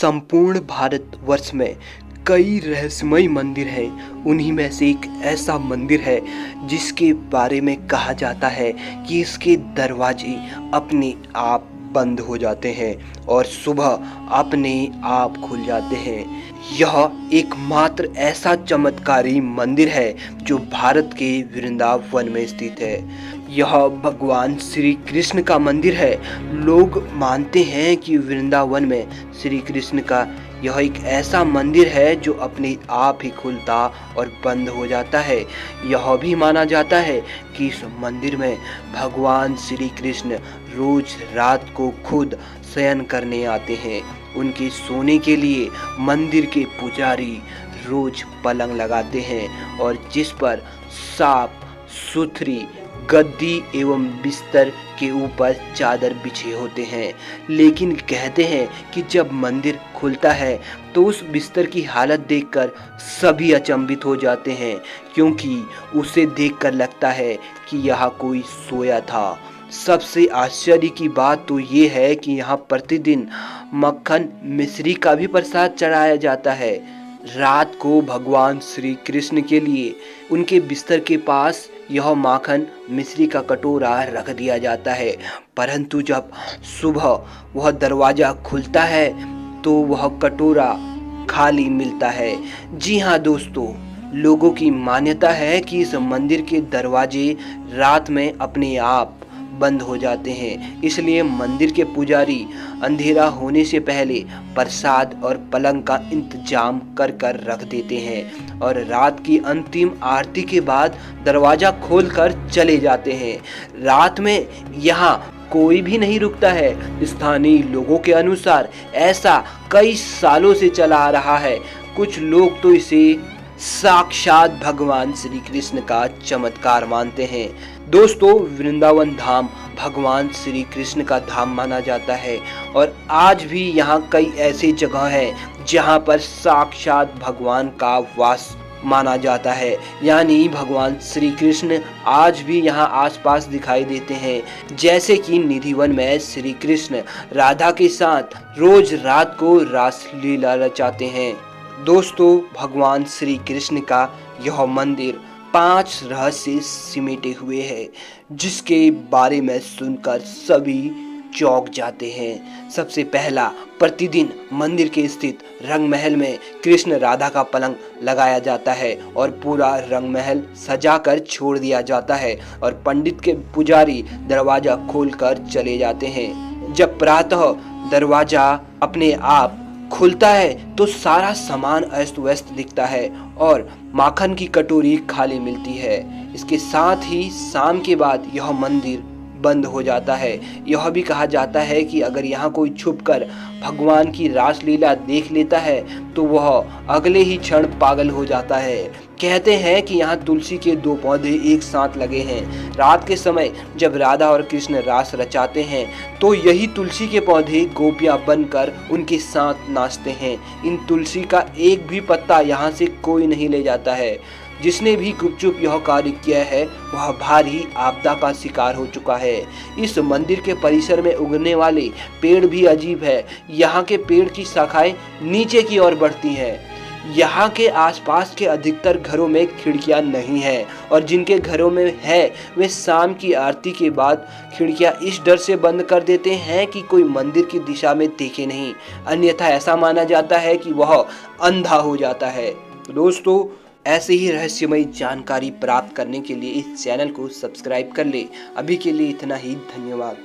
संपूर्ण भारतवर्ष में कई रहस्यमय मंदिर हैं। उन्हीं में से एक ऐसा मंदिर है जिसके बारे में कहा जाता है कि इसके दरवाजे अपने आप बंद हो जाते हैं और सुबह अपने आप खुल जाते हैं। यह एकमात्र ऐसा चमत्कारी मंदिर है जो भारत के वृंदावन में स्थित है। यह भगवान श्री कृष्ण का मंदिर है। लोग मानते हैं कि वृंदावन में श्री कृष्ण का यह एक ऐसा मंदिर है जो अपने आप ही खुलता और बंद हो जाता है। यह भी माना जाता है कि इस मंदिर में भगवान श्री कृष्ण रोज रात को खुद शयन करने आते हैं। उनके सोने के लिए मंदिर के पुजारी रोज पलंग लगाते हैं और जिस पर साफ सुथरी गद्दी एवं बिस्तर के ऊपर चादर बिछे होते हैं। लेकिन कहते हैं कि जब मंदिर खुलता है तो उस बिस्तर की हालत देखकर सभी अचंभित हो जाते हैं, क्योंकि उसे देखकर लगता है कि यहाँ कोई सोया था। सबसे आश्चर्य की बात तो ये है कि यहाँ प्रतिदिन मक्खन मिश्री का भी प्रसाद चढ़ाया जाता है। रात को भगवान श्री कृष्ण के लिए उनके बिस्तर के पास यह माखन मिश्री का कटोरा रख दिया जाता है, परंतु जब सुबह वह दरवाजा खुलता है तो वह कटोरा खाली मिलता है। जी हाँ दोस्तों, लोगों की मान्यता है कि इस मंदिर के दरवाजे रात में अपने आप बंद हो जाते हैं, इसलिए मंदिर के पुजारी अंधेरा होने से पहले प्रसाद और पलंग का इंतजाम कर कर रख देते हैं और रात की अंतिम आरती के बाद दरवाजा खोलकर चले जाते हैं। रात में यहाँ कोई भी नहीं रुकता है। स्थानीय लोगों के अनुसार ऐसा कई सालों से चला आ रहा है। कुछ लोग तो इसे साक्षात भगवान श्री कृष्ण का चमत्कार मानते हैं। दोस्तों, वृंदावन धाम भगवान श्री कृष्ण का धाम माना जाता है और आज भी यहाँ कई ऐसी जगह हैं जहाँ पर साक्षात भगवान का वास माना जाता है, यानी भगवान श्री कृष्ण आज भी यहाँ आसपास दिखाई देते हैं। जैसे कि निधिवन में श्री कृष्ण राधा के साथ रोज रात को रासलीला रचाते हैं। दोस्तों, भगवान श्री कृष्ण का यह मंदिर 5 रहस्य सिमटे हुए है, जिसके बारे में सुनकर सभी चौंक जाते हैं। सबसे पहला, प्रतिदिन मंदिर के स्थित रंग महल में कृष्ण राधा का पलंग लगाया जाता है और पूरा रंग महल सजाकर छोड़ दिया जाता है और पंडित के पुजारी दरवाजा खोलकर चले जाते हैं। जब प्रातः दरवाजा अपने आप खुलता है तो सारा सामान अस्त व्यस्त दिखता है और माखन की कटोरी खाली मिलती है। इसके साथ ही शाम के बाद यह मंदिर बंद हो जाता है। यह भी कहा जाता है कि अगर यहाँ कोई छुपकर भगवान की रासलीला देख लेता है तो वह अगले ही क्षण पागल हो जाता है। कहते हैं कि यहाँ तुलसी के 2 पौधे एक साथ लगे हैं। रात के समय जब राधा और कृष्ण रास रचाते हैं तो यही तुलसी के पौधे गोपियां बनकर उनके साथ नाचते हैं। इन तुलसी का एक भी पत्ता यहाँ से कोई नहीं ले जाता है। जिसने भी गुपचुप यह कार्य किया है वह भारी आपदा का शिकार हो चुका है। इस मंदिर के परिसर में उगने वाले पेड़ भी अजीब है। यहाँ के पेड़ की शाखाएं नीचे की ओर बढ़ती हैं। यहाँ के आसपास के अधिकतर घरों में खिड़कियाँ नहीं हैं और जिनके घरों में है वे शाम की आरती के बाद खिड़कियाँ इस डर से बंद कर देते हैं कि कोई मंदिर की दिशा में देखे नहीं, अन्यथा ऐसा माना जाता है कि वह अंधा हो जाता है। दोस्तों, ऐसे ही रहस्यमय जानकारी प्राप्त करने के लिए इस चैनल को सब्सक्राइब कर ले। अभी के लिए इतना ही, धन्यवाद।